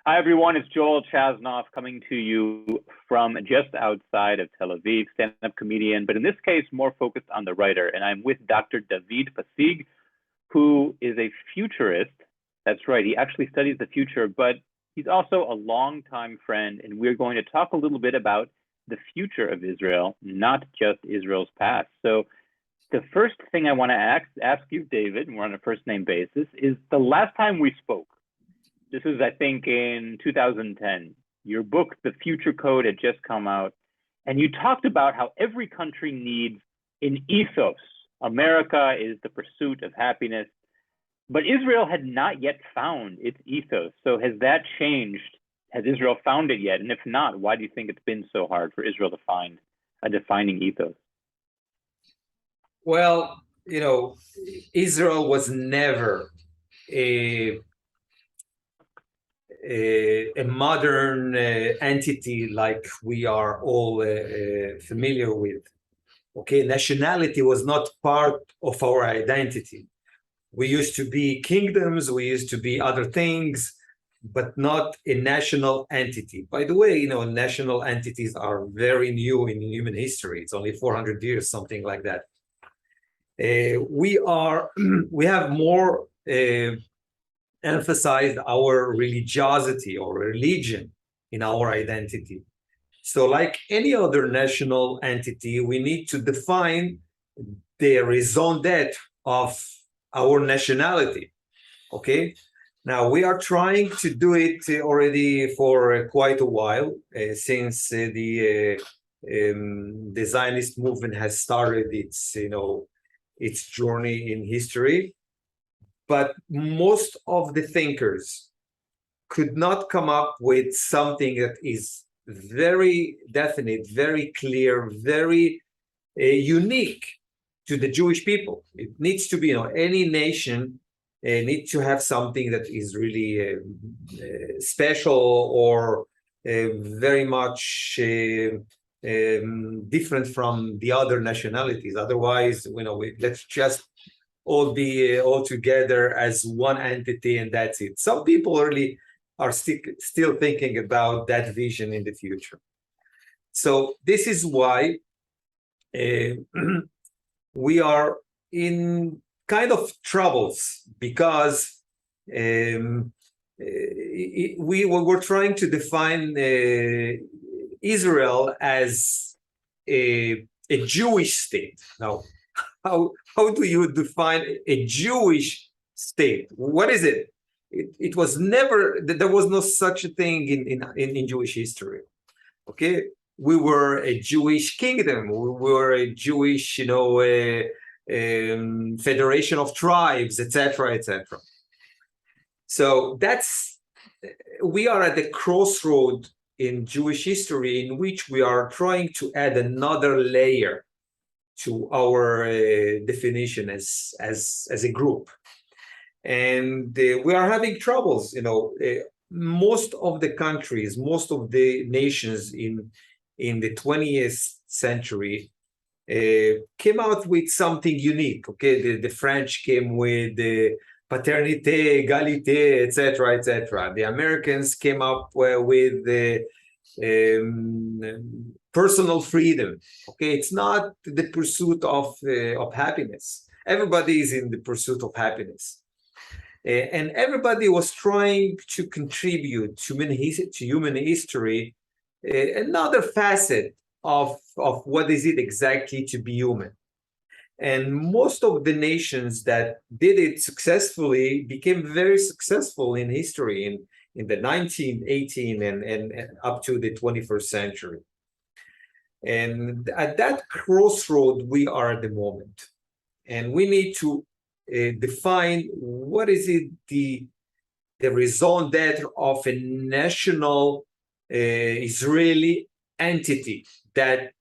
Hi, everyone. It's Joel Chasnoff coming to you from just outside of Tel Aviv, stand-up comedian, but in this case, more focused on the writer. And I'm with Dr. David Pasig, who is a futurist. That's right. He actually studies the future, but he's also a longtime friend. And we're going to talk a little bit about the future of Israel, not just Israel's past. So the first thing I want to ask you, David, and we're on a first name basis, is the last time we spoke. This was, I think, in 2010. Your book, The Future Code, had just come out, and you talked about how every country needs an ethos. America is the pursuit of happiness, but Israel had not yet found its ethos. So has that changed? Has Israel found it yet? And if not, why do you think it's been so hard for Israel to find a defining ethos? Well, Israel was never a modern entity like we are all familiar with. Okay, nationality was not part of our identity. We used to be kingdoms, we used to be other things, but not a national entity. By the way, national entities are very new in human history. It's only 400 years, something like that. We have more emphasized our religiosity or religion in our identity. So like any other national entity, we need to define the raison d'etre of our nationality, okay? Now, we are trying to do it already for quite a while, since the Zionist movement has started its journey in history. But most of the thinkers could not come up with something that is very definite, very clear, very unique to the Jewish people. It needs to be, any nation needs to have something that is really special or very much different from the other nationalities. Otherwise, let's just all be all together as one entity, and that's it. Some people really are still thinking about that vision in the future. So this is why we are in kind of troubles, because we were trying to define Israel as a Jewish state. Now, how do you define a Jewish state? What is it? It was never, there was no such a thing in Jewish history. Okay, we were a Jewish kingdom. We were a Jewish, federation of tribes, etc., etc. So we are at the crossroad in Jewish history in which we are trying to add another layer to our definition as a group, and we are having troubles. Most of the countries, most of the nations in the 20th century came out with something unique. Okay, the French came with the paternité, égalité, etc., etc. The Americans came up with the personal freedom. Okay, it's not the pursuit of happiness. Everybody is in the pursuit of happiness, and everybody was trying to contribute to human history another facet of what is it exactly to be human. And most of the nations that did it successfully became very successful in history in the 19th, 18th, and up to the 21st century. And at that crossroad, we are at the moment. And we need to define what is it the raison d'etre of a national Israeli entity that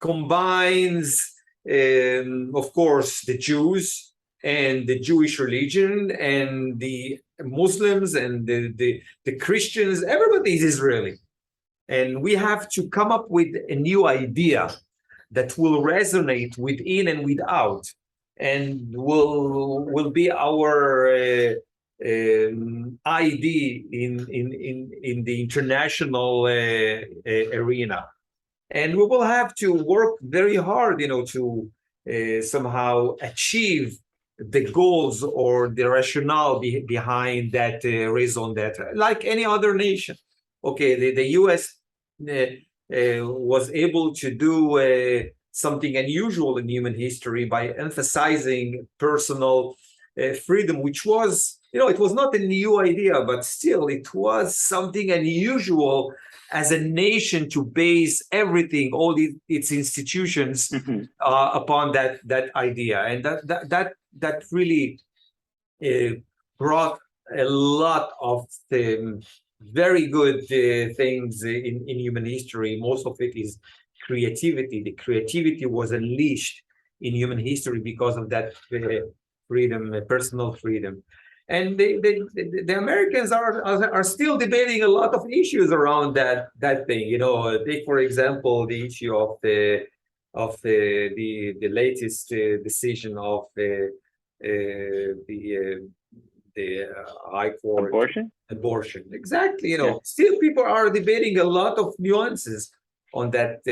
combines, of course, the Jews and the Jewish religion and the Muslims and the Christians. Everybody is Israeli. And we have to come up with a new idea that will resonate within and without, and will be our ID in the international arena. And we will have to work very hard, to somehow achieve the goals or the rationale behind that raison d'etre, like any other nation. Okay, the U.S. Was able to do something unusual in human history by emphasizing personal freedom, which was, it was not a new idea, but still it was something unusual as a nation to base everything, all its institutions, upon that idea, and that really brought a lot of very good things in human history. Most of it is creativity. The creativity was unleashed in human history because of that freedom, personal freedom. And the Americans are still debating a lot of issues around that thing. Take for example the issue of the latest decision of the High Court. Abortion. Exactly. Still people are debating a lot of nuances on that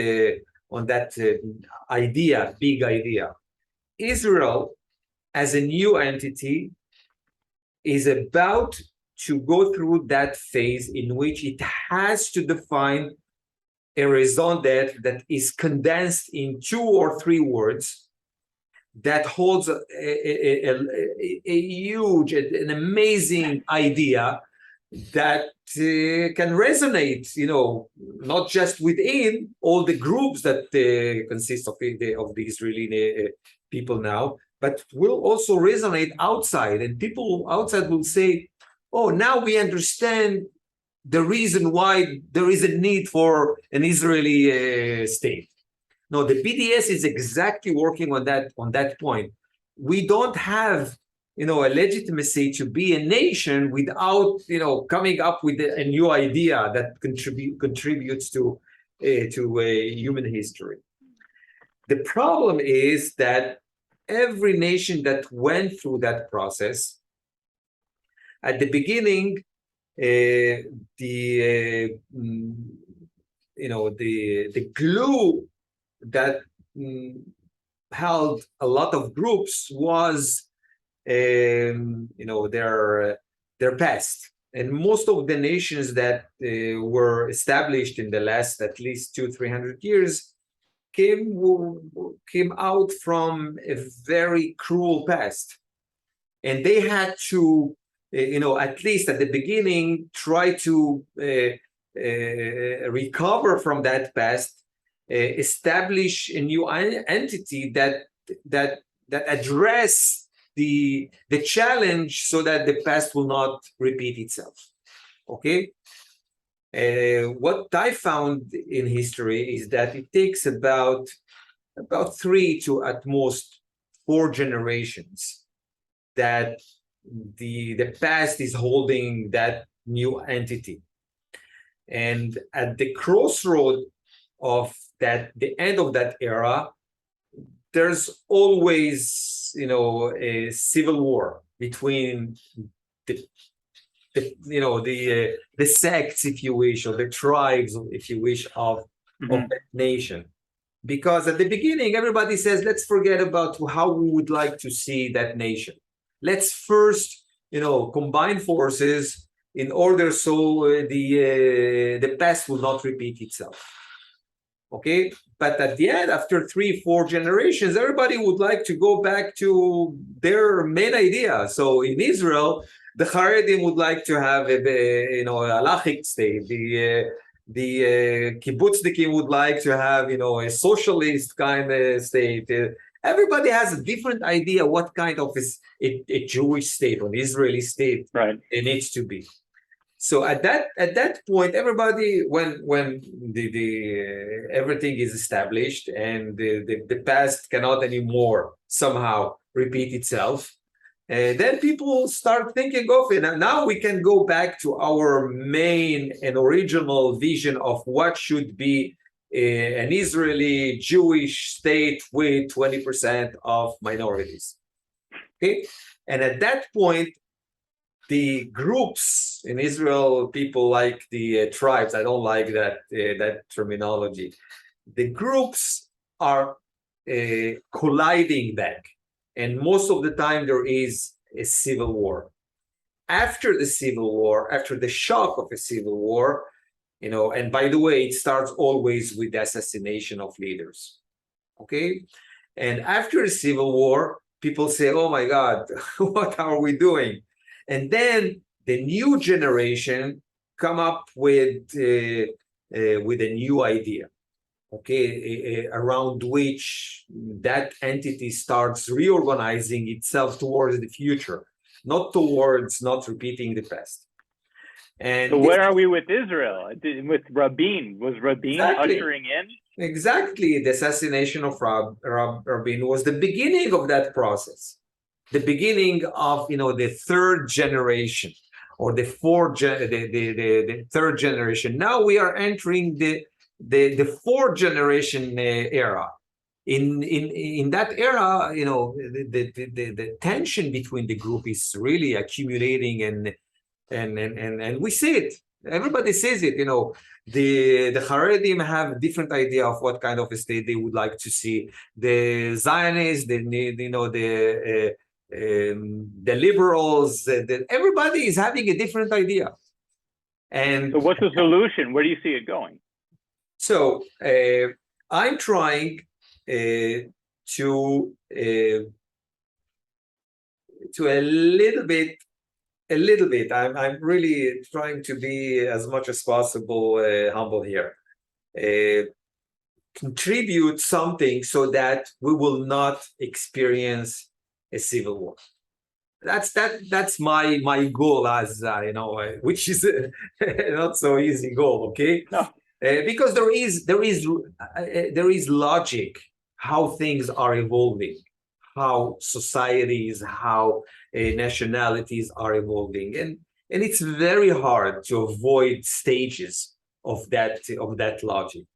idea, big idea. Israel as a new entity is about to go through that phase in which it has to define a raison d'etre that is condensed in 2 or 3 words, that holds a huge, an amazing idea that can resonate, not just within all the groups that consist of the Israeli people now, but will also resonate outside. And people outside will say, oh, now we understand the reason why there is a need for an Israeli state. No, the BDS is exactly working on that point. We don't have, a legitimacy to be a nation without, coming up with a new idea that contributes to human history. The problem is that every nation that went through that process, at the beginning, the glue that held a lot of groups was their past. And most of the nations that were established in the last at least 200-300 years came out from a very cruel past, and they had to at least at the beginning try to recover from that past, establish a new entity that address the challenge so that the past will not repeat itself. Okay. What I found in history is that it takes about 3 to at most 4 generations that the past is holding that new entity. And at the crossroad of the end of that era, there's always, a civil war between the sects, if you wish, or the tribes, if you wish, of that nation. Because at the beginning, everybody says, let's forget about how we would like to see that nation. Let's first, combine forces in order so the past will not repeat itself. Okay, but at the end, after 3-4 generations, everybody would like to go back to their main idea. So in Israel, the Haredim would like to have a halachic state. The kibbutznikim would like to have a socialist kind of state. Everybody has a different idea what kind of a Jewish state or an Israeli state it needs to be. So at that point, everybody, when the everything is established and the past cannot anymore somehow repeat itself, then people start thinking of it. And now we can go back to our main and original vision of what should be an Israeli Jewish state with 20% of minorities. Okay, and at that point, the groups in Israel, people like the tribes. I don't like that terminology. The groups are colliding back, and most of the time there is a civil war. After the civil war, after the shock of a civil war, and by the way, it starts always with the assassination of leaders. Okay, and after the civil war, people say, "Oh my God, what are we doing?" And then the new generation come up with a new idea, okay, around which that entity starts reorganizing itself towards the future, not repeating the past. And so where are we with Israel? With Rabin? Was Rabin ushering in? Exactly. The assassination of Rabin was the beginning of that process, the beginning of the third generation or the third generation. Now we are entering the fourth generation era. In that era, the tension between the group is really accumulating, and we see it. Everybody says it. The Haredim have a different idea of what kind of a state they would like to see. The Zionists, the liberals, everybody is having a different idea. And so what's the solution? Where do you see it going? So I'm trying to a little bit. I'm really trying to be as much as possible humble here. Contribute something so that we will not experience a civil war. That's my goal, as which is not so easy goal. Okay, no. Because there is logic how things are evolving, how societies, how nationalities are evolving, and it's very hard to avoid stages of that logic.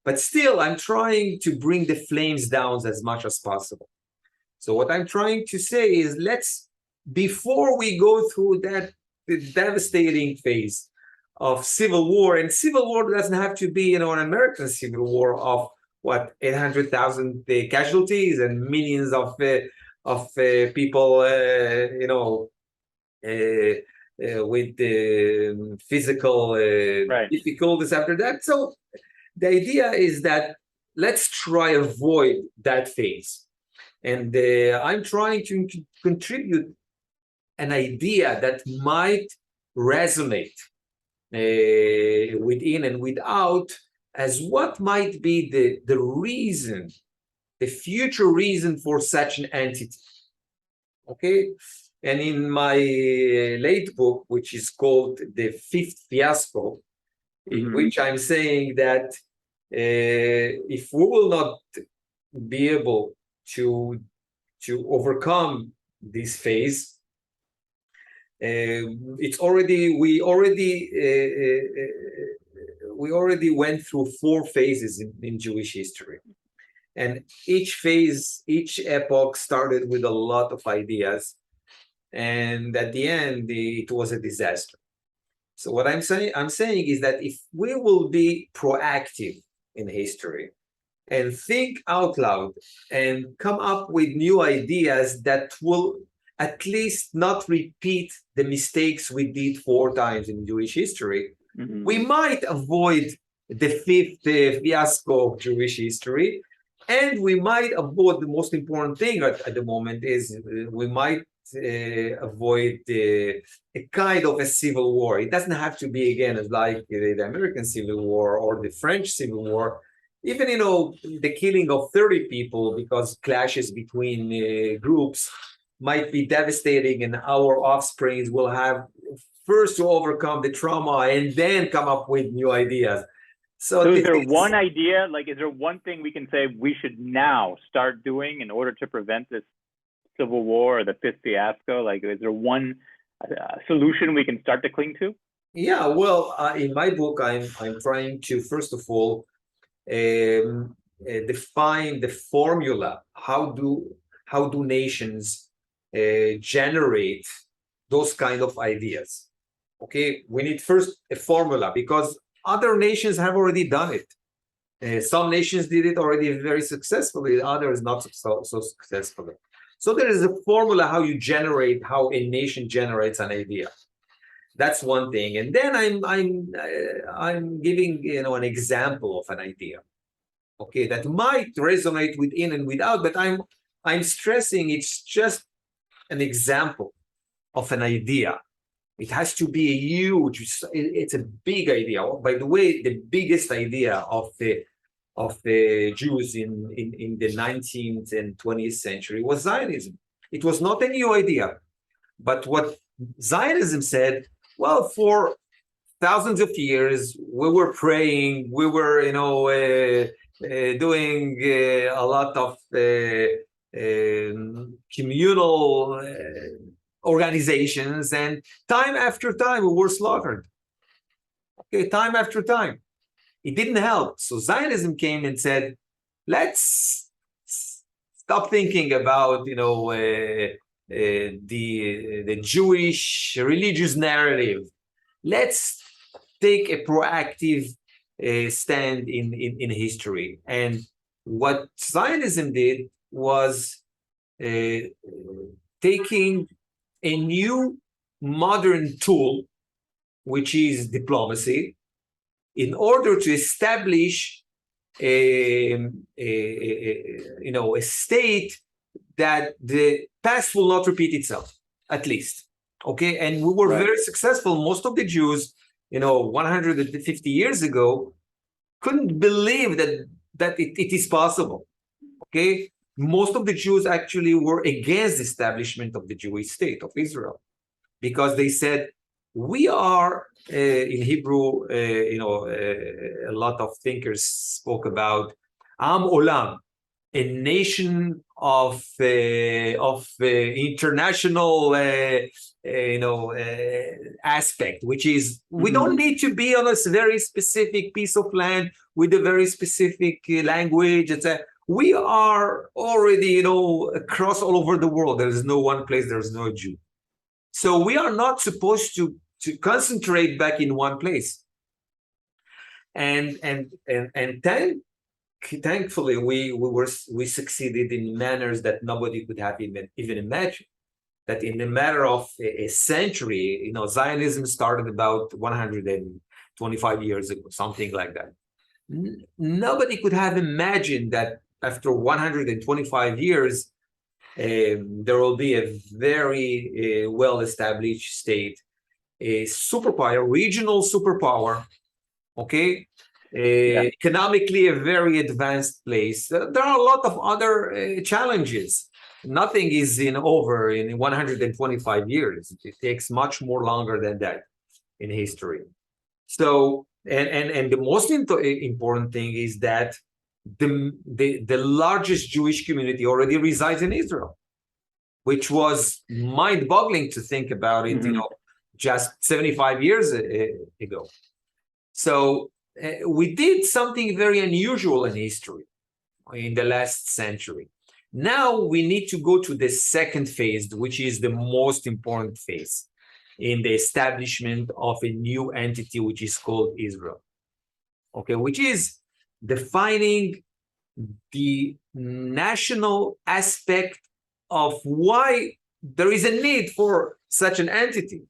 But still, I'm trying to bring the flames down as much as possible. So what I'm trying to say is, before we go through that devastating phase of civil war, and civil war doesn't have to be an American civil war of 800,000 casualties and millions of people with physical difficulties after that. So the idea is that let's try avoid that phase, and I'm trying to contribute an idea that might resonate within and without, as what might be the reason, the future reason for such an entity. Okay, and in my late book, which is called The Fifth Fiasco, in which I'm saying that if we will not be able to overcome this phase, we already went through 4 phases in Jewish history, and each epoch started with a lot of ideas, and at the end it was a disaster. So what I'm saying is that if we will be proactive in history and think out loud and come up with new ideas that will at least not repeat the mistakes we did 4 times in Jewish history, we might avoid the 5th fiasco of Jewish history, and we might avoid the most important thing at the moment is we might avoid a kind of a civil war. It doesn't have to be, again, as like the American Civil War or the French Civil War. Even, the killing of 30 people because clashes between groups might be devastating, and our offsprings will have first to overcome the trauma and then come up with new ideas. So is there one idea, is there one thing we can say we should now start doing in order to prevent this civil war or the 5th fiasco? Is there one solution we can start to cling to? Yeah, well, in my book, I'm trying to, first of all, define the formula. How do nations generate those kind of ideas. Okay, we need first a formula because other nations have already done it. Some nations did it already very successfully, others not so successfully. So there is a formula how you generate, how a nation generates an idea. That's one thing. And then I'm giving an example of an idea, okay, that might resonate within and without, but I'm stressing it's just an example of an idea. It has to be a huge, it's a big idea. By the way, the biggest idea of the Jews in the 19th and 20th century was Zionism. It was not a new idea. But what Zionism said, well, for thousands of years, we were praying, we were, doing a lot of communal organizations, and time after time we were slaughtered. Okay, time after time. It didn't help. So Zionism came and said, let's stop thinking about, the Jewish religious narrative. Let's take a proactive stand in history. And what Zionism did was taking a new modern tool, which is diplomacy, in order to establish a state that the past will not repeat itself, at least. Okay, and we were very successful. Most of the Jews, 150 years ago, couldn't believe that it is possible. Okay, most of the Jews actually were against the establishment of the Jewish state of Israel, because they said, we are, in Hebrew, a lot of thinkers spoke about Am Olam, a nation of international, aspect, which is, we don't need to be on a very specific piece of land with a very specific language, etc. We are already, across all over the world. There is no one place, there is no Jew. So we are not supposed to concentrate back in one place. And thankfully we succeeded in manners that nobody could have even imagined. That in a matter of a century, Zionism started about 125 years ago, something like that. Nobody could have imagined that after 125 years, there will be a very well-established state, a superpower, regional superpower, okay? Economically, a very advanced place. There are a lot of other challenges. Nothing is over in 125 years. It takes much more longer than that in history. So, and the most important thing is that the largest Jewish community already resides in Israel, which was mind-boggling to think about it, just 75 years ago. So we did something very unusual in history in the last century. Now we need to go to the second phase, which is the most important phase in the establishment of a new entity, which is called Israel. Okay, which is defining the national aspect of why there is a need for such an entity.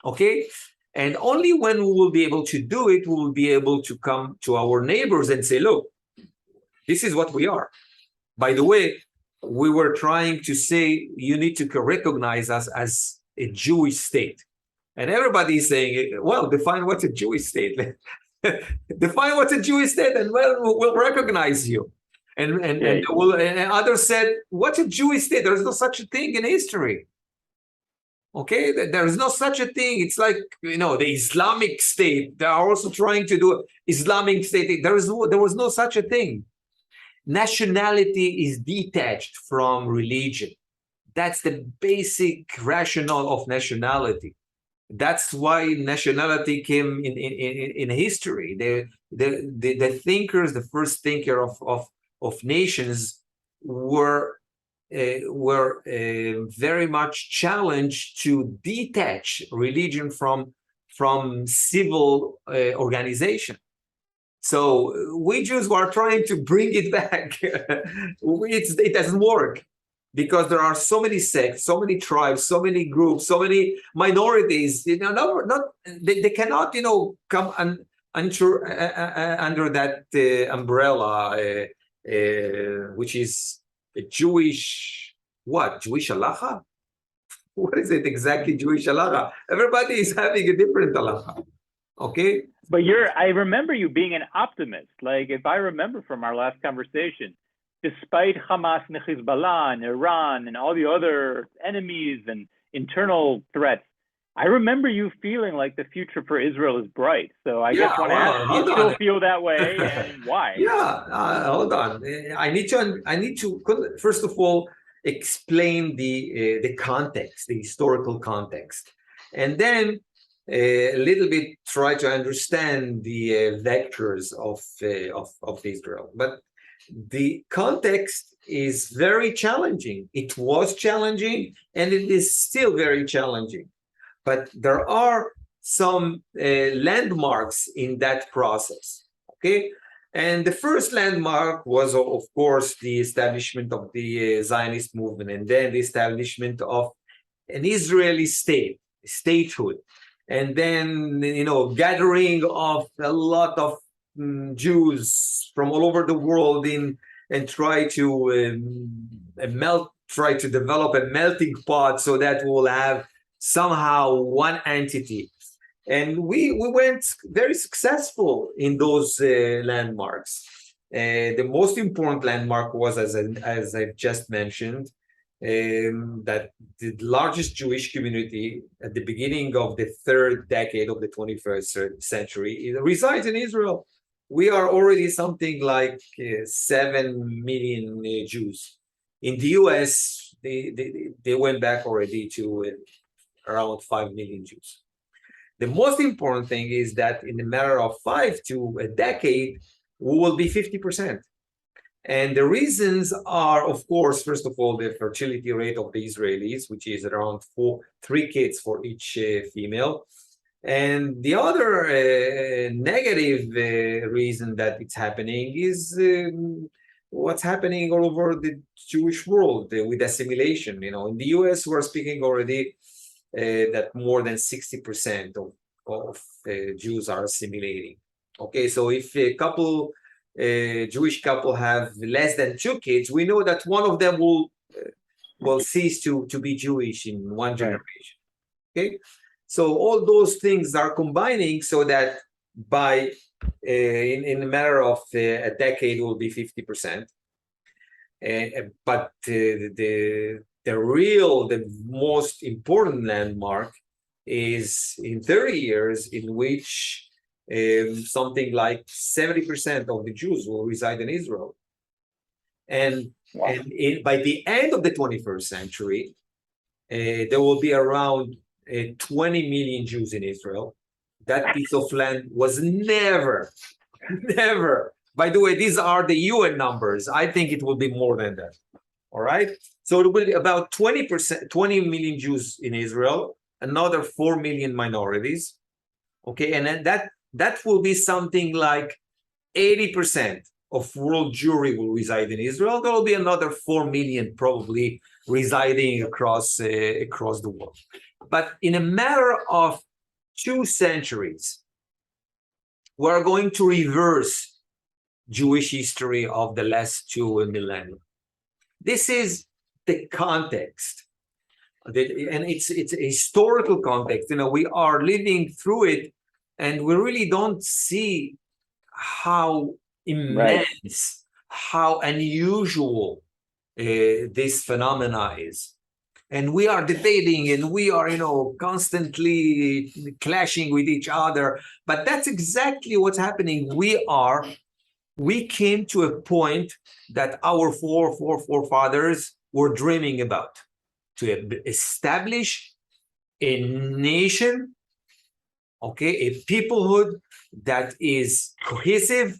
Okay, and only when we will be able to do it, we will be able to come to our neighbors and say, look, this is what we are. By the way, we were trying to say, you need to recognize us as a Jewish state. And everybody is saying, well, define what's a Jewish state. Define what's a Jewish state, and we'll recognize you. And others said, what's a Jewish state? There's no such a thing in history. Okay, there is no such a thing. It's like, the Islamic State. They are also trying to do Islamic State. There was no such a thing. Nationality is detached from religion. That's the basic rationale of nationality. That's why nationality came in history. The thinkers, the first thinker of nations were were very much challenged to detach religion from civil organization. So we Jews were trying to bring it back. It doesn't work because there are so many sects, so many tribes, so many groups, so many minorities. They cannot, come under that umbrella, which is a Jewish Jewish halacha? What is it exactly, Jewish halacha? Everybody is having a different halacha. Okay. But I remember you being an optimist. Like, if I remember from our last conversation, despite Hamas and Hezbollah and Iran and all the other enemies and internal threats, I remember you feeling like the future for Israel is bright. So I just want to ask, do you still feel that way, and why? Hold on. I need to first of all explain the context, the historical context, and then a little bit try to understand the vectors of Israel. But the context is very challenging. It was challenging, and it is still very challenging. But there are some landmarks in that process. Okay, and the first landmark was, of course, the establishment of the Zionist movement, and then the establishment of an Israeli statehood. And then, gathering of a lot of Jews from all over the world and try to develop a melting pot so that we'll have somehow one entity. And we went very successful in those landmarks. The most important landmark was, as I've just mentioned, that the largest Jewish community at the beginning of the third decade of the 21st century resides in Israel. We are already something like 7 million Jews. In the US, they went back already to around 5 million Jews. The most important thing is that in a matter of 5 to a decade, we will be 50%. And the reasons are, of course, first of all, the fertility rate of the Israelis, which is around 3 kids for each female. And the other negative reason that it's happening is what's happening all over the Jewish world with assimilation. In the US, we're speaking already that more than 60% of Jews are assimilating. Okay, so if a Jewish couple have less than 2 kids, we know that one of them will cease to be Jewish in one generation. Okay, so all those things are combining so that by in a matter of a decade will be 50%. But the most important landmark is in 30 years in which something like 70% of the Jews will reside in Israel. And, wow. By the end of the 21st century, there will be around 20 million Jews in Israel. That piece of land was never, by the way, these are the UN numbers. I think it will be more than that. All right. So it will be about 20 million Jews in Israel, another 4 million minorities. Okay. And then that will be something like 80% of world Jewry will reside in Israel. There will be another 4 million probably residing across the world. But in a matter of 2 centuries, we're going to reverse Jewish history of the last 2 millennia. This is the context. And it's a historical context. We are living through it, and we really don't see how immense, how unusual this phenomena is. And we are debating, and we are, constantly clashing with each other. But that's exactly what's happening. We came to a point that our forefathers were dreaming about, to establish a nation, okay, a peoplehood that is cohesive,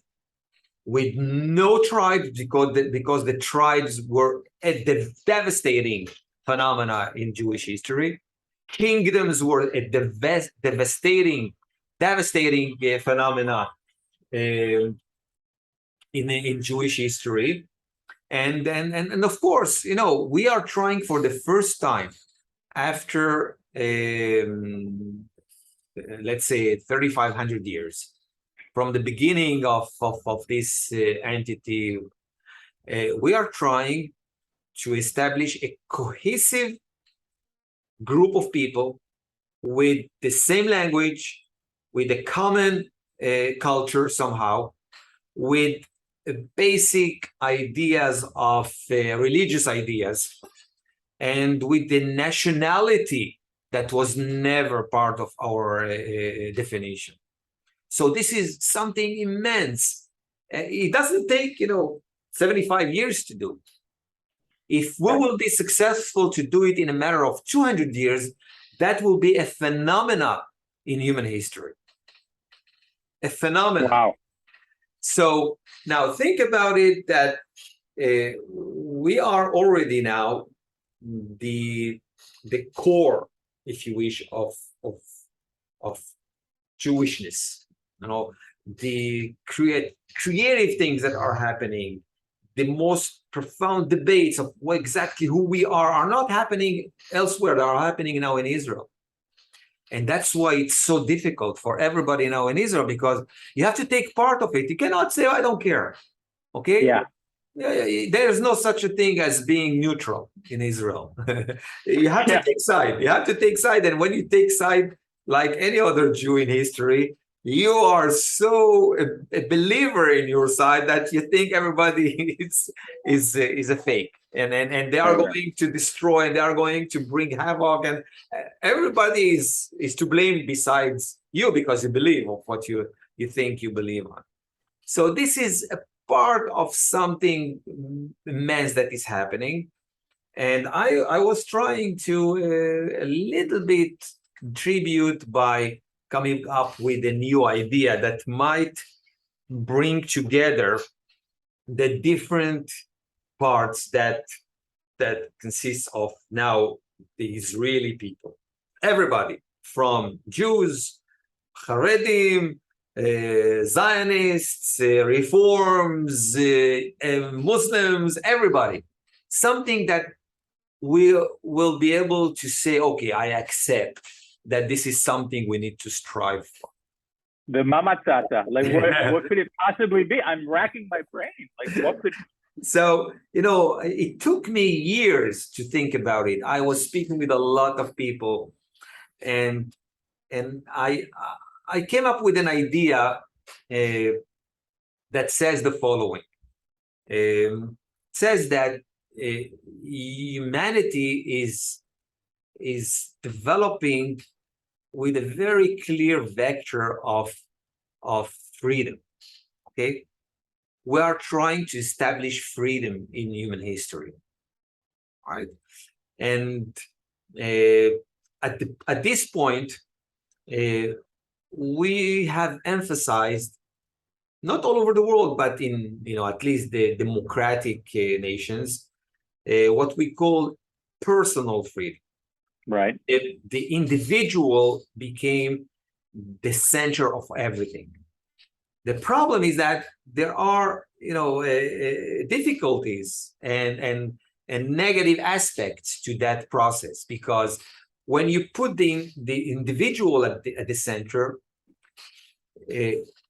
with no tribes because the tribes were a devastating phenomena in Jewish history. Kingdoms were a devastating phenomena in Jewish history. And of course, we are trying for the first time after let's say 3,500 years from the beginning of this entity, we are trying to establish a cohesive group of people with the same language, with a common culture somehow, with basic ideas of religious ideas, and with the nationality that was never part of our definition. So this is something immense. It doesn't take, 75 years to do. If we will be successful to do it in a matter of 200 years, that will be a phenomenon in human history. A phenomenon. Wow. So now think about it that we are already now the core, if you wish, of Jewishness. The creative things that are happening, the most profound debates of exactly who we are not happening elsewhere. They are happening now in Israel. And that's why it's so difficult for everybody now in Israel, because you have to take part of it. You cannot say, I don't care. Okay? Yeah. There's no such a thing as being neutral in Israel. You have to take side. You have to take side. And when you take side, like any other Jew in history, you are so a believer in your side that you think everybody is a fake. And they are going to destroy, and they are going to bring havoc, and everybody is to blame besides you, because you believe of what you think you believe on. So this is a part of something immense that is happening, and I was trying to a little bit contribute by coming up with a new idea that might bring together the different parts that consists of now the Israeli people. Everybody from Jews, Haredim, Zionists, Reforms, Muslims, everybody. Something that will be able to say, okay, I accept that this is something we need to strive for. The mamatzata, like what could it possibly be? I'm racking my brain. Like what could? So, it took me years to think about it. I was speaking with a lot of people, and I came up with an idea that says the following. Says that humanity is developing with a very clear vector of freedom. Okay, we are trying to establish freedom in human history, right? And at this point, we have emphasized, not all over the world, but in at least the democratic nations, what we call personal freedom. Right. The individual became the center of everything. The problem is that there are difficulties and negative aspects to that process, because when you put the individual at the center,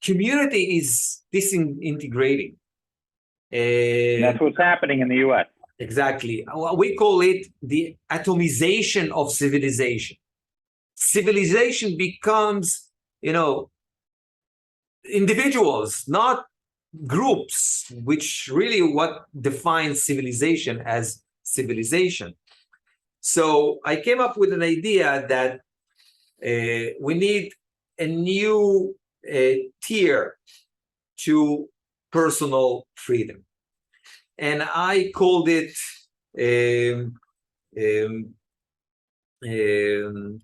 community is disintegrating. That's what's happening in the U.S. Exactly. We call it the atomization of civilization. Civilization becomes, individuals, not groups, which really what defines civilization as civilization. So I came up with an idea that we need a new tier to personal freedom. And I called it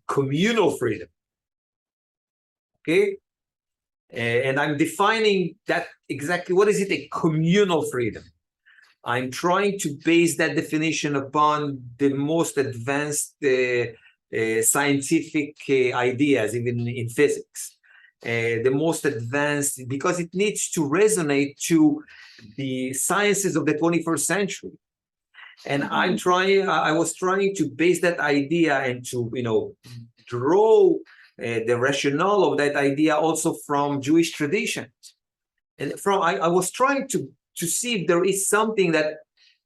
communal freedom. Okay? And I'm defining that exactly. What is it? A communal freedom. I'm trying to base that definition upon the most advanced scientific ideas, even in physics. The most advanced, because it needs to resonate to the sciences of the 21st century. And I was trying to base that idea and to, draw the rationale of that idea also from Jewish traditions. And I was trying to see if there is something that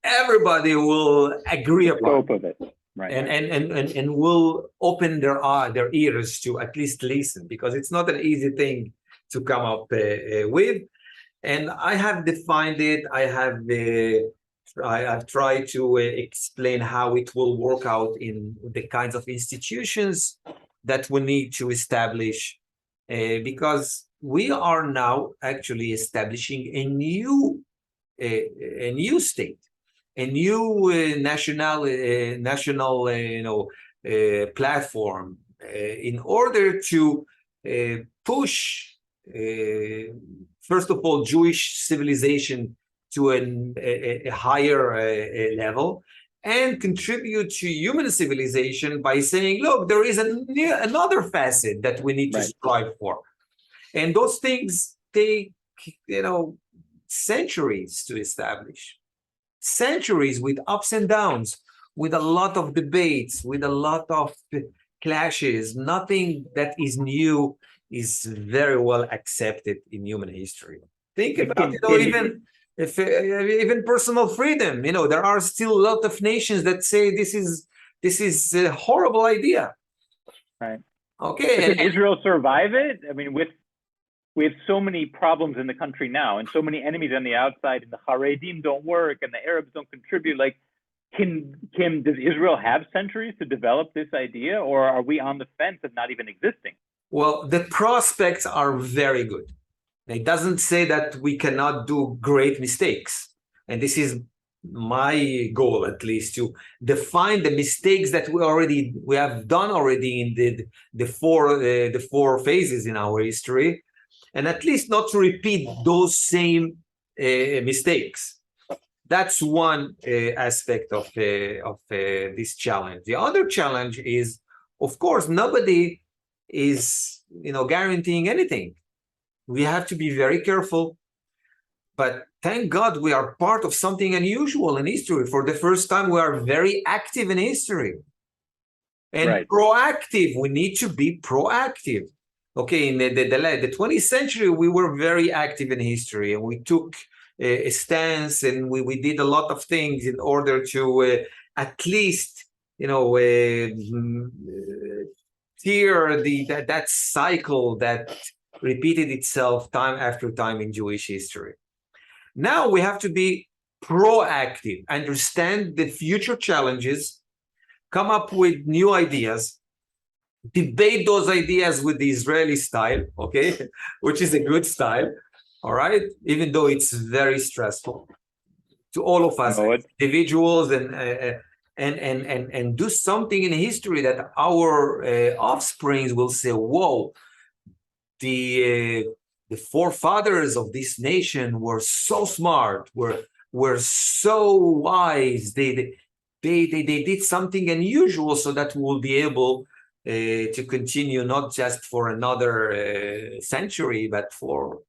everybody will agree upon. Scope of it. Right. And will open their ears to at least listen, because it's not an easy thing to come up with. And I have defined it. I've tried to explain how it will work out in the kinds of institutions that we need to establish, because we are now actually establishing a new state, a new national platform in order to push, first of all, Jewish civilization to a higher level, and contribute to human civilization by saying, look, there is another facet that we need to strive for. And those things take, centuries to establish. Centuries with ups and downs, with a lot of debates, with a lot of clashes. Nothing that is new is very well accepted in human history. Think about even personal freedom. There are still a lot of nations that say this is a horrible idea. Right. Okay. Can Israel survive it? I mean, we have so many problems in the country now, and so many enemies on the outside, and the Haredim don't work, and the Arabs don't contribute. Like, does Israel have centuries to develop this idea, or are we on the fence of not even existing? Well, the prospects are very good. It doesn't say that we cannot do great mistakes. And this is my goal, at least, to define the mistakes that we have done already in the four phases in our history, and at least not to repeat those same mistakes. That's one aspect of this challenge. The other challenge is, of course, nobody is guaranteeing anything. We have to be very careful. But thank God we are part of something unusual in history. For the first time, we are very active in history. And proactive. We need to be proactive. Okay, in the 20th century, we were very active in history, and we took a stance, and we did a lot of things in order to at least, tear that cycle that repeated itself time after time in Jewish history. Now we have to be proactive, understand the future challenges, come up with new ideas, debate those ideas with the Israeli style, okay, which is a good style, all right, even though it's very stressful to all of us, individuals, and do something in history that our offsprings will say, whoa, the forefathers of this nation were so smart, were so wise. They did something unusual, so that we'll be able to continue not just for another century, but for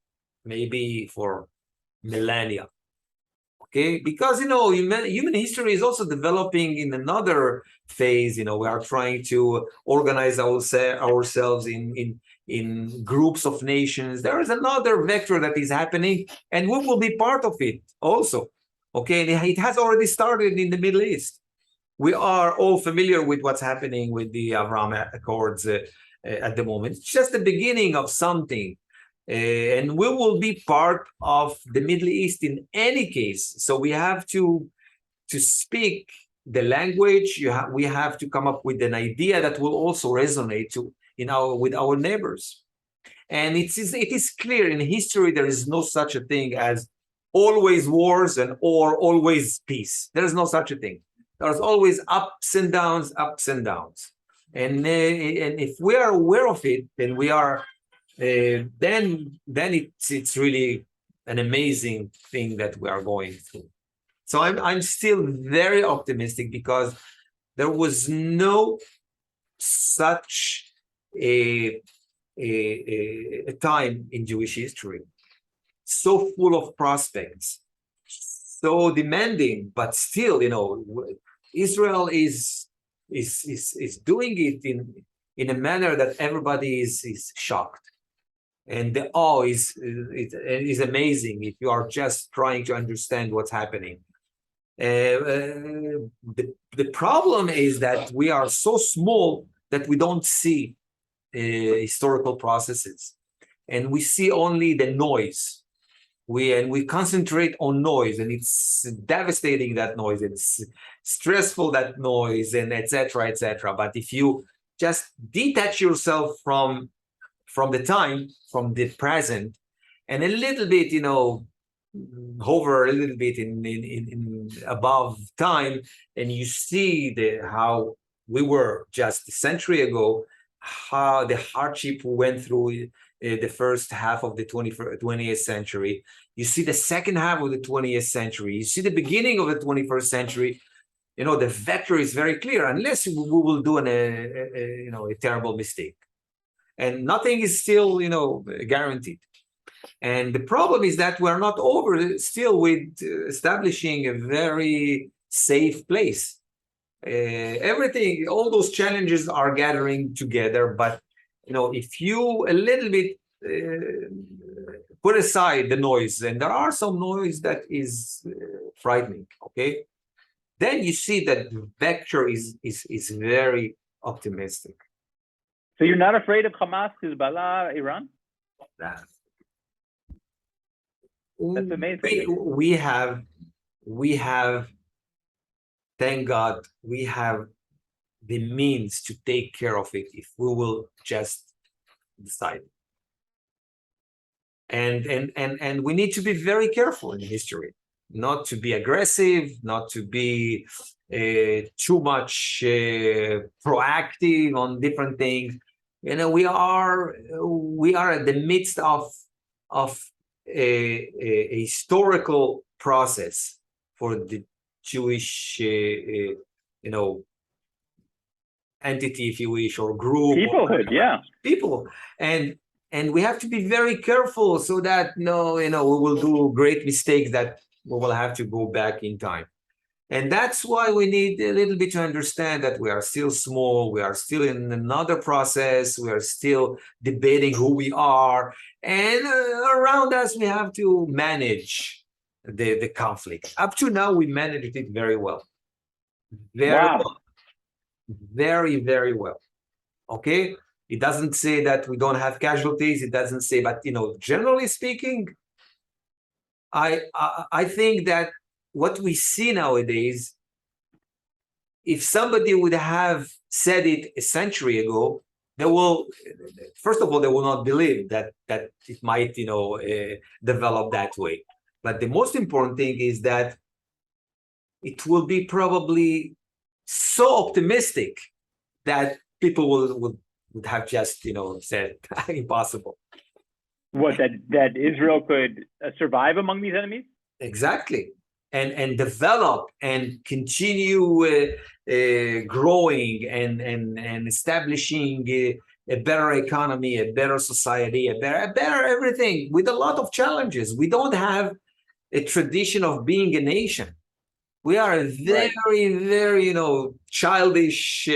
maybe for millennia. Okay, because human history is also developing in another phase. We are trying to organize ourselves in groups of nations. There is another vector that is happening, and we will be part of it also. Okay, and it has already started in the Middle East. We are all familiar with what's happening with the Abraham Accords at the moment. It's just the beginning of something. And we will be part of the Middle East in any case. So we have to speak the language. We have to come up with an idea that will also resonate with our neighbors. And it is clear in history there is no such a thing as always wars or always peace. There is no such a thing. There's always ups and downs, ups and downs. And if we are aware of it, then we are then it's really an amazing thing that we are going through. So I'm still very optimistic because there was no such a time in Jewish history so full of prospects, so demanding, but still, Israel is doing it in a manner that everybody is shocked, and the awe is amazing if you are just trying to understand what's happening. The problem is that we are so small that we don't see historical processes, and we see only the noise. We concentrate on noise, and it's devastating, that noise. It's stressful, that noise, and etc. etc. But if you just detach yourself from the time, from the present, and a little bit, hover a little bit in above time, and you see how we were just a century ago, how the hardship we went through the first half of the 20th century. You see the second half of the 20th century. You see the beginning of the 21st century. The vector is very clear, unless we will do a terrible mistake. And nothing is still, guaranteed. And the problem is that we're not over still with establishing a very safe place. Everything, all those challenges are gathering together, but if you a little bit put aside the noise, and there are some noise that is frightening, okay, then you see that the vector is very optimistic. So you're not afraid of Hamas, Hezbollah, Iran? That's amazing. We have, thank God, we have the means to take care of it if we will just decide. And we need to be very careful in history, not to be aggressive, not to be too much proactive on different things. We are at the midst of a historical process for the Jewish entity, if you wish, or group, peoplehood, people, and we have to be very careful so that we will do great mistakes that we will have to go back in time. And that's why we need a little bit to understand that we are still small, we are still in another process, we are still debating who we are, and around us we have to manage the conflict. Up to now, we managed it very well. Well. Very, very well. Okay? It doesn't say that we don't have casualties, it doesn't say, but generally speaking, I think that what we see nowadays, if somebody would have said it a century ago, first of all, they will not believe that it might, develop that way. But the most important thing is that it will be probably so optimistic that people would have just, said impossible. What, that Israel could survive among these enemies? Exactly. And develop and continue growing and establishing a better economy, a better society, a better everything, with a lot of challenges. We don't have a tradition of being a nation. We are a very, very, childish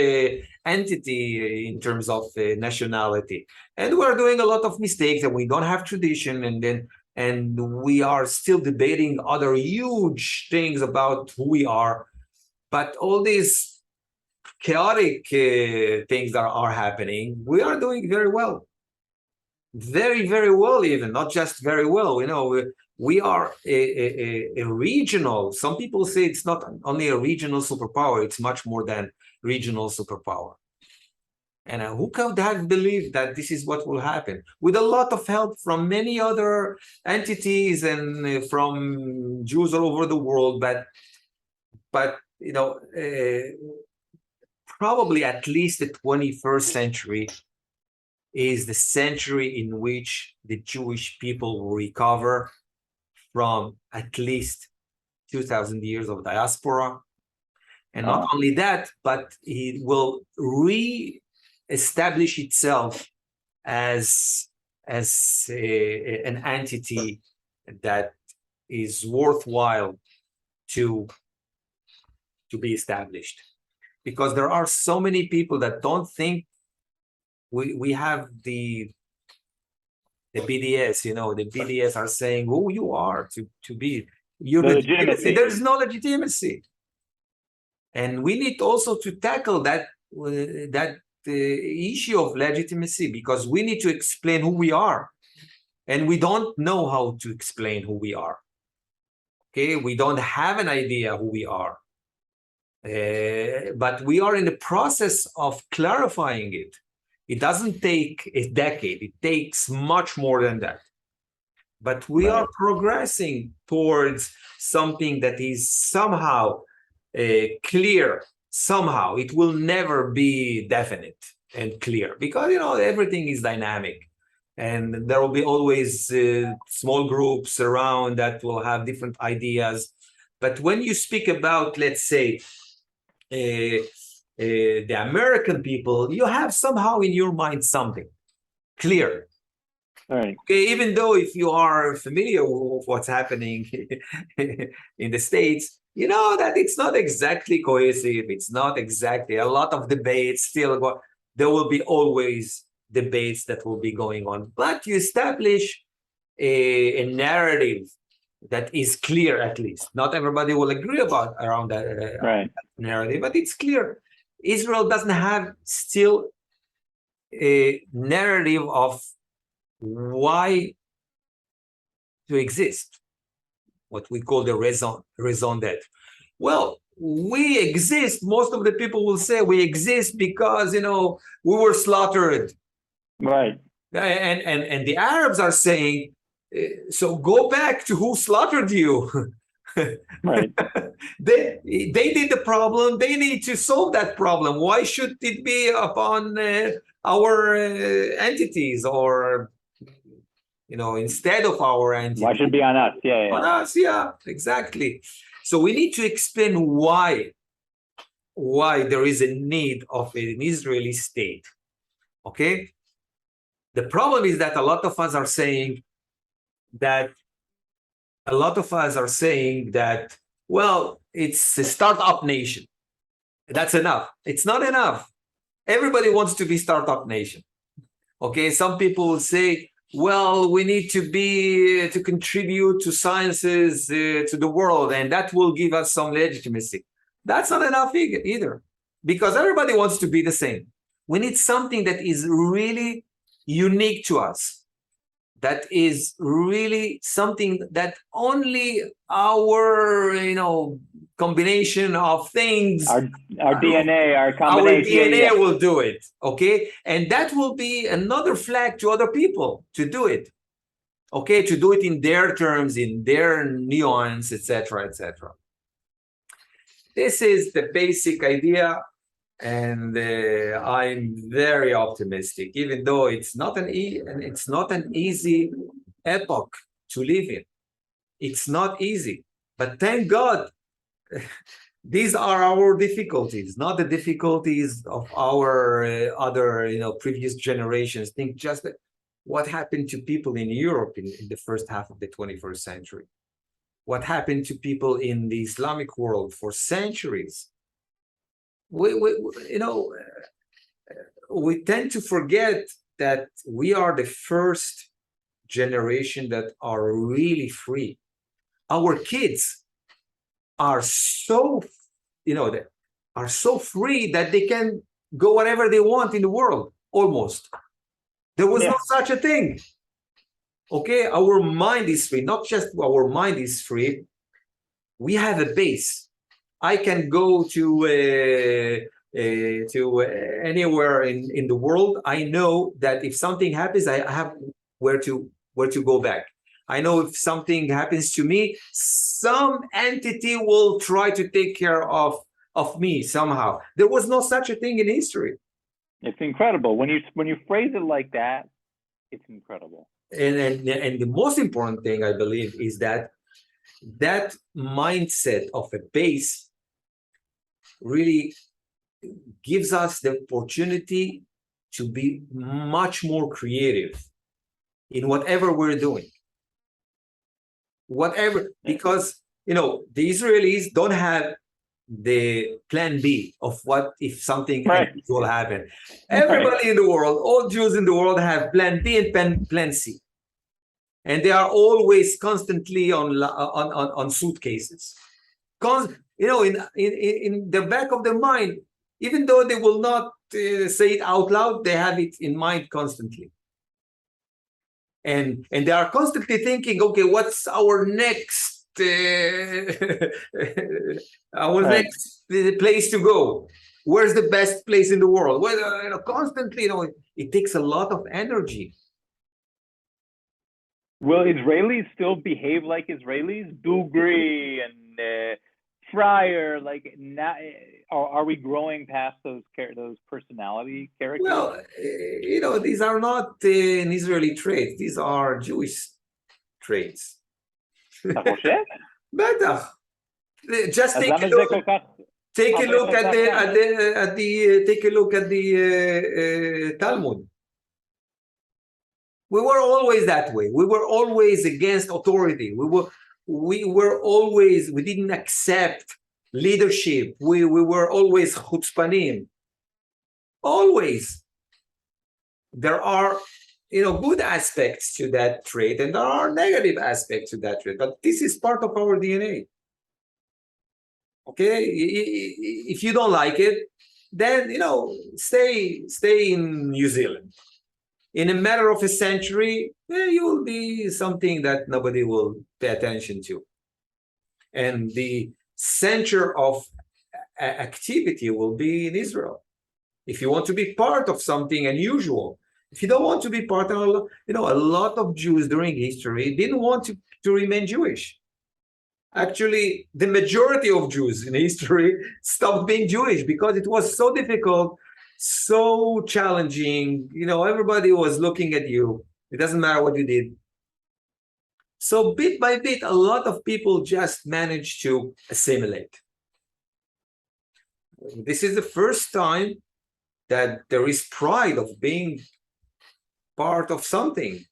entity in terms of nationality, and we're doing a lot of mistakes, and we don't have tradition, and we are still debating other huge things about who we are. But all these chaotic things that are happening, we are doing very well. Very, very well, even, not just very well. We are a regional, some people say it's not only a regional superpower, it's much more than regional superpower. And who could have believed that this is what will happen? With a lot of help from many other entities and from Jews all over the world, but probably at least the 21st century is the century in which the Jewish people will recover from at least 2,000 years of diaspora. And not only that, but it will re-establish itself as an entity that is worthwhile to be established. Because there are so many people that don't think we have the BDS, the BDS are saying who you are to be your legitimacy. There is no legitimacy. And we need also to tackle that issue of legitimacy, because we need to explain who we are. And we don't know how to explain who we are. Okay, we don't have an idea who we are. But we are in the process of clarifying it. It doesn't take a decade. It takes much more than that. But we are progressing towards something that is somehow clear. Somehow it will never be definite and clear, because everything is dynamic, and there will be always small groups around that will have different ideas. But when you speak about, let's say, the American people, you have somehow in your mind something clear. Right. Okay, even though if you are familiar with what's happening in the States, you know that it's not exactly cohesive. It's not exactly a lot of debates still. There will be always debates that will be going on, but you establish a narrative that is clear. At least not everybody will agree around that narrative, but it's clear. Israel doesn't have still a narrative of why to exist, what we call the raison d'etre. Well, we exist. Most of the people will say we exist because we were slaughtered. Right. And the Arabs are saying, so go back to who slaughtered you. Right. They did the problem. They need to solve that problem. Why should it be upon our entities, or instead of our entities? Why should it be on us? Yeah. On us, yeah, exactly. So we need to explain why there is a need of an Israeli state. Okay. The problem is that a lot of us are saying that, well, it's a startup nation. That's enough. It's not enough. Everybody wants to be startup nation. Okay, some people will say, well, we need to contribute to sciences, to the world, and that will give us some legitimacy. That's not enough either, because everybody wants to be the same. We need something that is really unique to us, that is really something that only our combination of things, our DNA, our combination, our DNA will do it. Okay, and that will be another flag to other people to do it. Okay, to do it in their terms, in their nuance, etc., etc. This is the basic idea. And I'm very optimistic, even though it's not an easy epoch to live in. It's not easy, but thank God, these are our difficulties, not the difficulties of our other previous generations. Think just what happened to people in Europe in the first half of the 21st century. What happened to people in the Islamic world for centuries. We tend to forget that we are the first generation that are really free. Our kids are so, are so free that they can go wherever they want in the world, almost. There was no such a thing. Okay, our mind is free. Not just our mind is free. We have a base. I can go to anywhere in the world. I know that if something happens, I have where to go back. I know if something happens to me, some entity will try to take care of me somehow. There was no such a thing in history. It's incredible. When you phrase it like that, it's incredible. And the most important thing, I believe, is that mindset of a base really gives us the opportunity to be much more creative in whatever we're doing. Because the Israelis don't have the plan B of what if something will happen. Everybody in the world, all Jews in the world, have plan B and plan C, and they are always constantly on suitcases. In the back of their mind, even though they will not say it out loud, they have it in mind constantly. And they are constantly thinking, okay, what's our next next place to go? Where's the best place in the world? Well, constantly, it takes a lot of energy. Will Israelis still behave like Israelis? Dugri and Fryer, like now, are we growing past those personality characters? Well, these are not an Israeli traits. These are Jewish traits. בטח. Just take a look at the Talmud. We were always that way. We were always against authority. We didn't accept leadership. We were always chutzpanim. Always. There are good aspects to that trait, and there are negative aspects to that trait, but this is part of our DNA. Okay, if you don't like it, then stay in New Zealand. In a matter of a century, you will be something that nobody will pay attention to, and the center of activity will be in Israel. If you want to be part of something unusual. If you don't want to be part of, a lot of Jews during history didn't want to remain Jewish. Actually, the majority of Jews in history stopped being Jewish because it was so difficult, so challenging. Everybody was looking at you. It doesn't matter what you did. So bit by bit, a lot of people just managed to assimilate. This is the first time that there is pride of being part of something.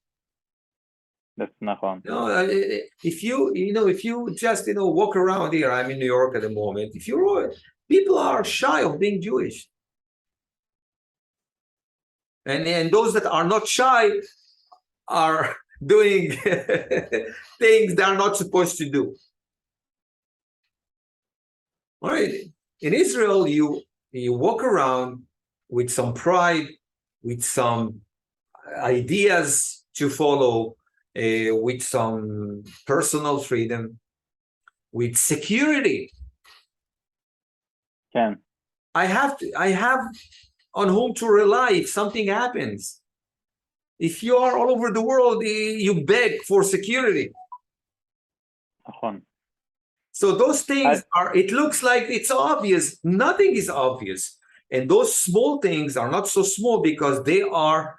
That's not fun. If you just walk around here, I'm in New York at the moment. People are shy of being Jewish, and those that are not shy are doing things they are not supposed to do. All right, in Israel, you walk around with some pride, with some ideas to follow, with some personal freedom, with security. I have on whom to rely if something happens. If you are all over the world, you beg for security. So those things it looks like it's obvious. Nothing is obvious. And those small things are not so small because they are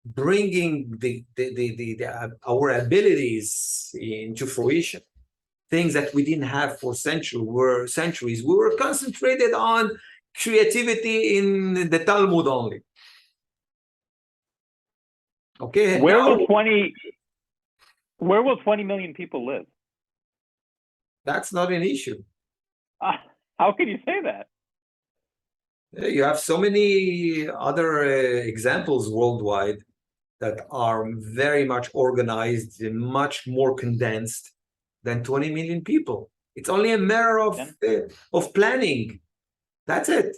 bringing our abilities into fruition. Things that we didn't have for centuries. We were concentrated on creativity in the Talmud only. Okay. Where will 20 million people live? That's not an issue. How can you say that? You have so many other examples worldwide that are very much organized and much more condensed than 20 million people. It's only a matter of planning. That's it.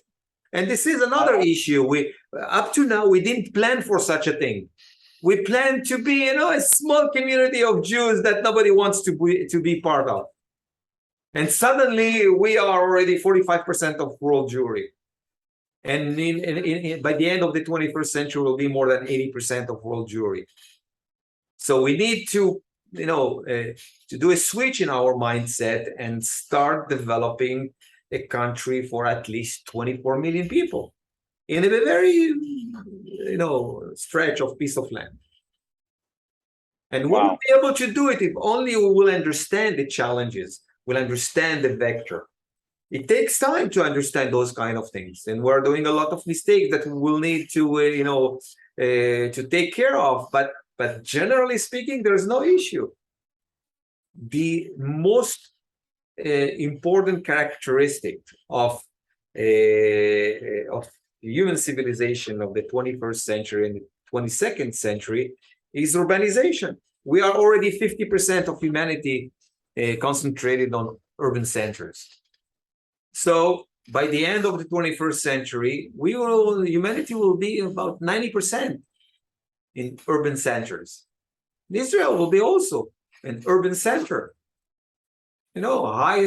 And this is another issue. Up to now, we didn't plan for such a thing. We planned to be, a small community of Jews that nobody wants to be part of. And suddenly, we are already 45% of world Jewry. And by the end of the 21st century, will be more than 80% of world Jewry. So we need to, to do a switch in our mindset and start developing a country for at least 24 million people in a very, stretch of piece of land. And we will be able to do it if only we will understand the challenges, we'll understand the vector. It takes time to understand those kind of things, and we're doing a lot of mistakes that we will need to, to take care of. But generally speaking, there's no issue. The most important characteristic of human civilization of the 21st century and the 22nd century is urbanization. We are already 50% of humanity concentrated on urban centers. So by the end of the 21st century, humanity will be about 90% in urban centers. Israel will be also an urban center. High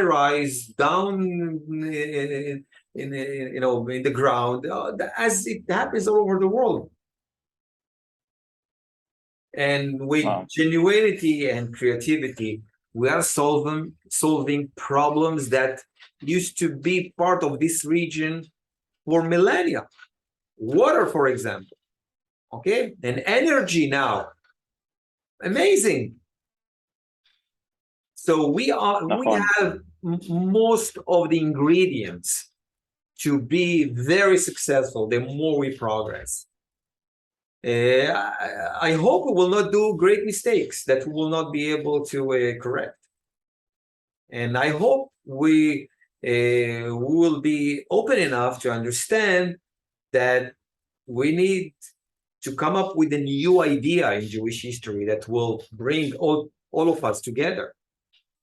rise down in the ground, as it happens all over the world. And with genuinity and creativity, we are solving problems that used to be part of this region for millennia. Water, for example, okay, and energy now, amazing. So we have most of the ingredients to be very successful the more we progress. I hope we will not do great mistakes that we will not be able to correct. And I hope we will be open enough to understand that we need to come up with a new idea in Jewish history that will bring all of us together.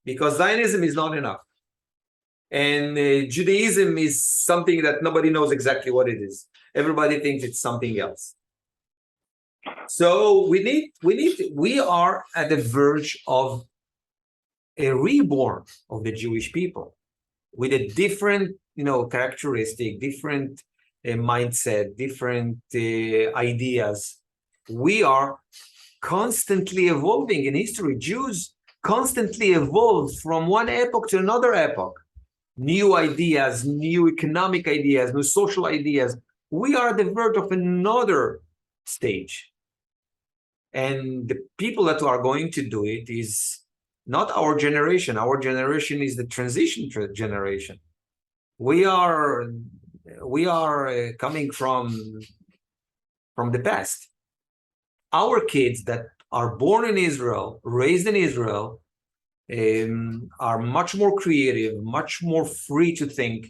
Because Zionism is not enough. And Judaism is something that nobody knows exactly what it is. Everybody thinks it's something else. So we are at the verge of a reborn of the Jewish people with a different, characteristic, different mindset, different ideas. We are constantly evolving in history. Jews constantly evolve from one epoch to another epoch. New ideas, new economic ideas, new social ideas. We are at the verge of another stage. And the people that are going to do it is not our generation. Our generation is the transition generation. We are coming from the past. Our kids that are born in Israel, raised in Israel, are much more creative, much more free to think,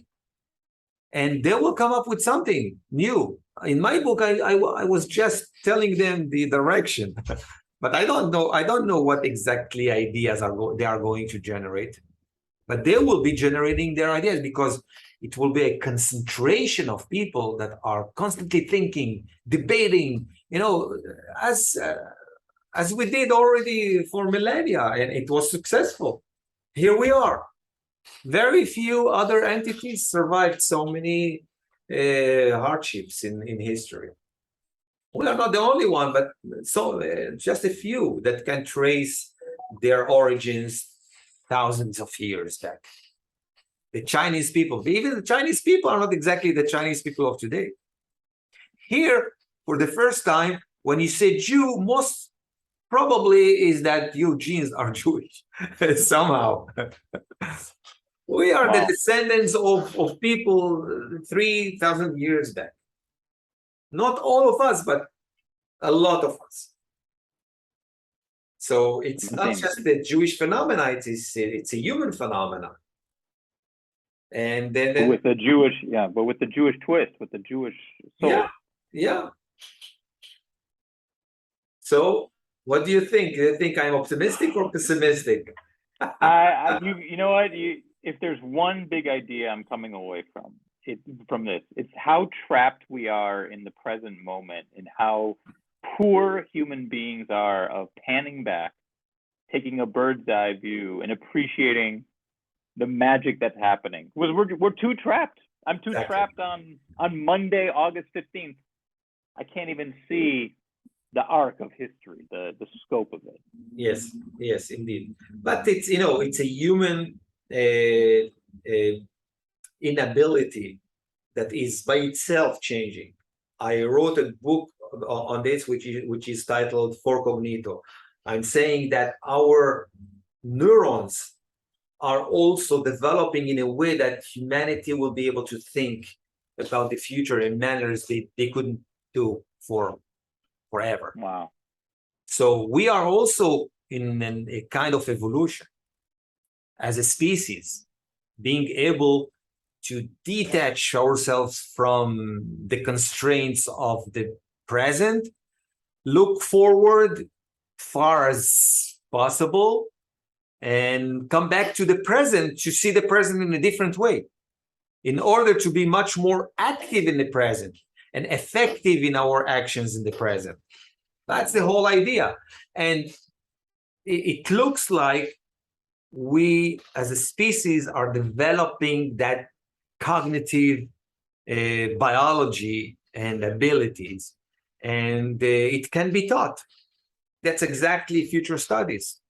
and they will come up with something new. In my book, I was just telling them the direction, but I don't know what exactly ideas they are going to generate, but they will be generating their ideas because it will be a concentration of people that are constantly thinking, debating, as we did already for millennia, and it was successful. Here we are. Very few other entities survived so many hardships in history. We are not the only one, but just a few that can trace their origins thousands of years back. The Chinese people, even the Chinese people are not exactly the Chinese people of today. Here, for the first time, when you say Jew, most probably is that your genes are Jewish somehow. We are the descendants of people 3,000 years back. Not all of us, but a lot of us. So it's not just the Jewish phenomenon, it's a human phenomenon. And then with the Jewish twist, with the Jewish soul. Yeah. So what do you think? Do you think I'm optimistic or pessimistic? You know what? If there's one big idea I'm coming away from this, it's how trapped we are in the present moment and how poor human beings are of panning back, taking a bird's eye view and appreciating the magic that's happening. We're too trapped. I'm too trapped on Monday, August 15th. I can't even see the arc of history, the scope of it. Yes, indeed. But it's a human inability that is by itself changing. I wrote a book on this, which is titled For Cognito. I'm saying that our neurons are also developing in a way that humanity will be able to think about the future in manners they couldn't do forever. Wow. So we are also in a kind of evolution as a species, being able to detach ourselves from the constraints of the present, look forward far as possible, and come back to the present to see the present in a different way, in order to be much more active in the present and effective in our actions in the present. That's the whole idea. And it looks like we as a species are developing that cognitive biology and abilities, and it can be taught. That's exactly future studies.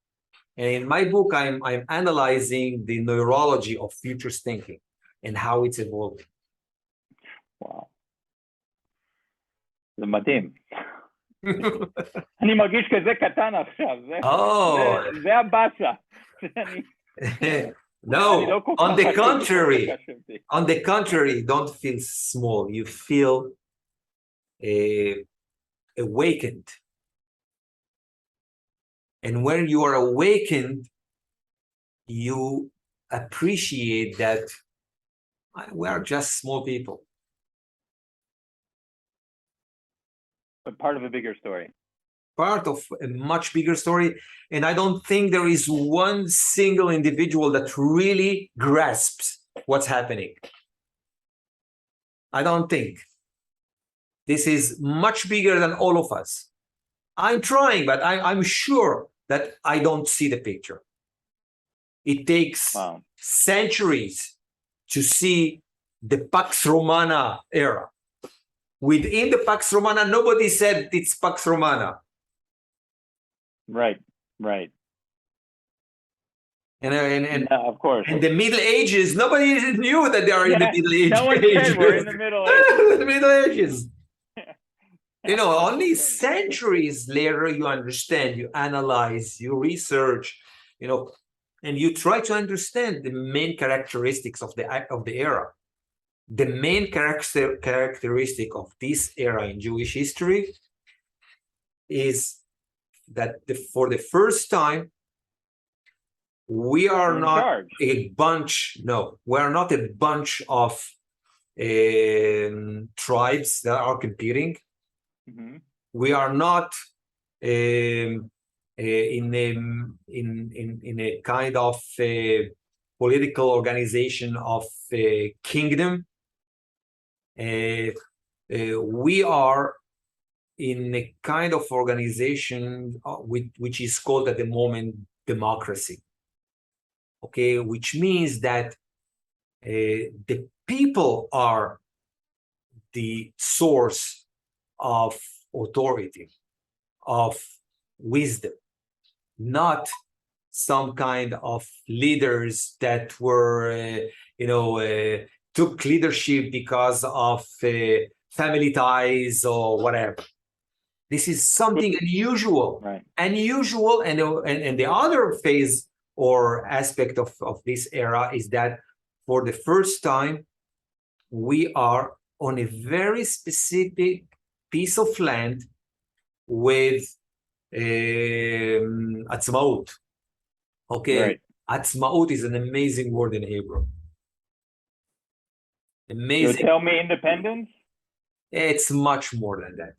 And in my book, I'm analyzing the neurology of futures thinking and how it's evolving. וואו. זה מדהים. אני מרגיש כזה קטן עכשיו, זה הבאסה. No, on the contrary, don't feel small. You feel awakened. And when you are awakened, you appreciate that we are just small people. But part of a bigger story. Part of a much bigger story. And I don't think there is one single individual that really grasps what's happening. I don't think. This is much bigger than all of us. I'm trying, but I'm sure that I don't see the picture. It takes centuries to see the Pax Romana era. Within the Pax Romana, nobody said it's Pax Romana. Right. And of course. In the Middle Ages, nobody knew that they are in the Middle Ages. No one said we're in the Middle Ages. The Middle Ages. You know, only centuries later you understand, you analyze, you research, you know, and you try to understand the main characteristics of the era. The main characteristic of this era in Jewish history is that for the first time, we are not a bunch, no, we are not a bunch of tribes that are competing. Mm-hmm. We are not in a kind of political organization of a kingdom. We are in a kind of organization which is called at the moment democracy. Okay, which means that the people are the source of authority, of wisdom, not some kind of leaders that were, took leadership because of family ties or whatever. This is something unusual, right. Unusual, and the other phase or aspect of this era is that for the first time, we are on a very specific piece of land with Atzmaut. Okay, right. Atzmaut is an amazing word in Hebrew. Amazing. You tell me independence? It's much more than that.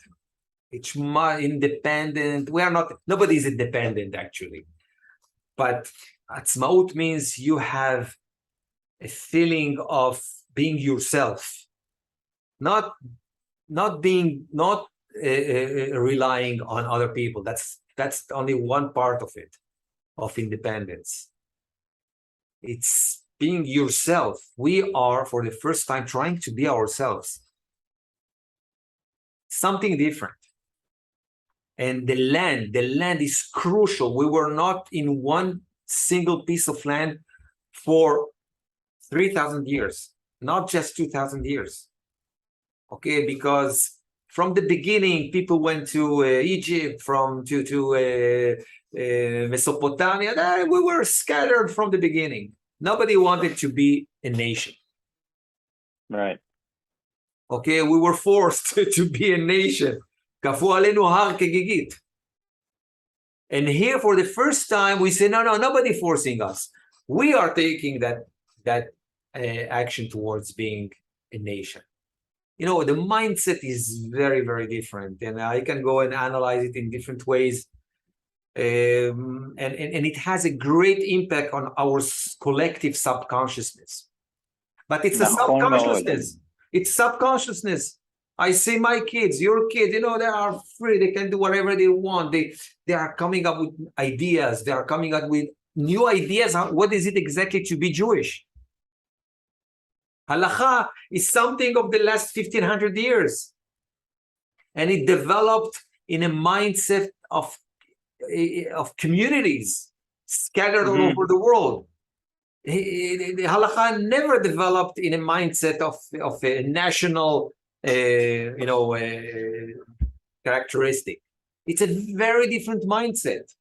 It's independent. We are not. Nobody is independent actually, but Atzmaut means you have a feeling of being yourself, not relying on other people. That's only one part of it, of independence. It's being yourself. We are, for the first time, trying to be ourselves. Something different. And the land is crucial. We were not in one single piece of land for 3,000 years. not just 2,000 years. Okay, because from the beginning, people went to Egypt, to Mesopotamia. We were scattered from the beginning. Nobody wanted to be a nation. Right. Okay, we were forced to be a nation. כפו עלינו הר כגיגית. And here, for the first time, we say, no, nobody forcing us. We are taking that action towards being a nation. You know, the mindset is very, very different, and I can go and analyze it in different ways. And it has a great impact on our collective subconsciousness. But it's a subconsciousness. It's subconsciousness. I see my kids, your kids, you know, they are free. They can do whatever they want. They are coming up with ideas. They are coming up with new ideas. What is it exactly to be Jewish? Halacha is something of the last 1,500 years. And it developed in a mindset of communities scattered all over the world. The halacha never developed in a mindset of a national characteristic. It's a very different mindset.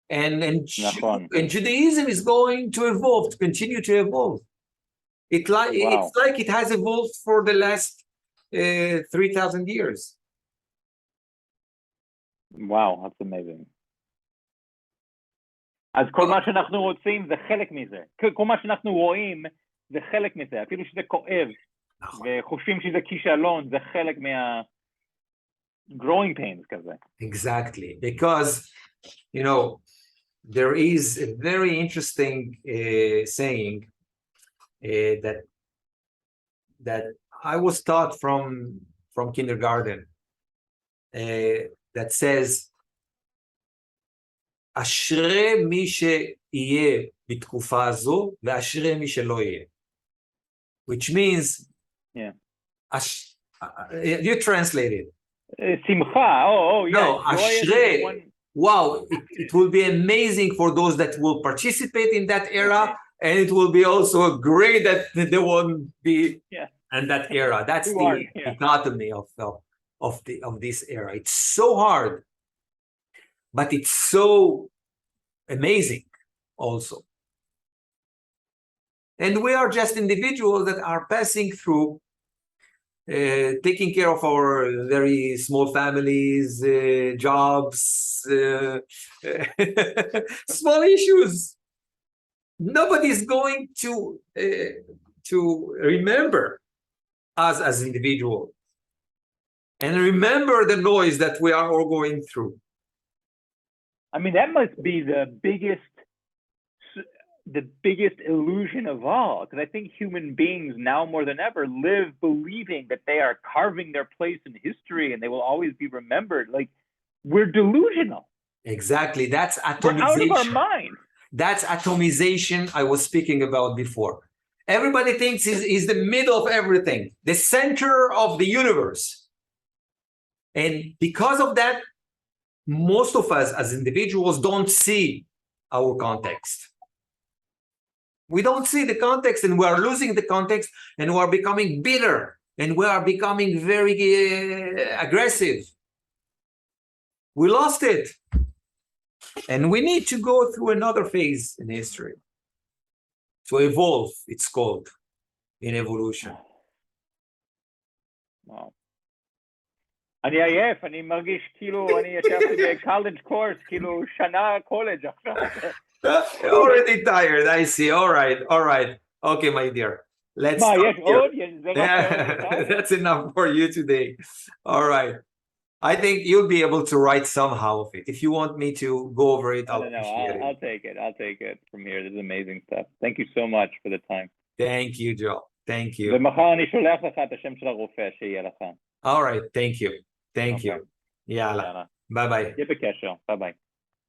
And Judaism is going to evolve, to continue to evolve. It's like it has evolved for the last 3,000 years. Wow, that's amazing. אז כל מה שאנחנו רוצים זה חלק מזה. כל מה שאנחנו רואים זה חלק מזה. אפילו שזה כואב, וחושבים שזה כישלון, זה חלק growing pains כזה. Exactly, because, you know, there is a very interesting saying that I was taught from kindergarten that says, אשרי מי שיהיה בתקופה הזו, ואשרי מי שלא יהיה. Which means, you translate it. שמחה, no, אשרי, wow, it will be amazing for those that will participate in that era, and it will be also great that they won't be in that era. That's the dichotomy of this era. It's so hard, but it's so amazing also. And we are just individuals that are passing through, taking care of our very small families, jobs, small issues. Nobody's going to remember us as individuals and remember the noise that we are all going through. I mean, that must be the biggest illusion of all, because I think human beings now more than ever live believing that they are carving their place in history and they will always be remembered. Like, we're delusional. Exactly. That's atomization. We're out of our mind. That's atomization I was speaking about before. Everybody thinks he's the middle of everything, the center of the universe. And because of that, most of us as individuals don't see our context. We don't see the context, and we are losing the context, and we are becoming bitter, and we are becoming very aggressive. We lost it. And we need to go through another phase in history. To evolve, it's called, in evolution. Wow. אני עייף, אני מרגיש כאילו אני ישבתי בקולג' קורס, כאילו שנה קולג' עכשיו. Already tired, I see. All right. Okay, my dear. Let's stop here. That's enough for you today. All right. I think you'll be able to write somehow of it. If you want me to go over it, I'll appreciate it. I'll take it. I'll take it from here. This is amazing stuff. Thank you so much for the time. Thank you, Joel. Thank you. ומחר אני שולח לך את השם של הרופא שיהיה לך. All right. Thank you. Thank you. יאללה. ביי ביי. יהיה בקשר. ביי ביי.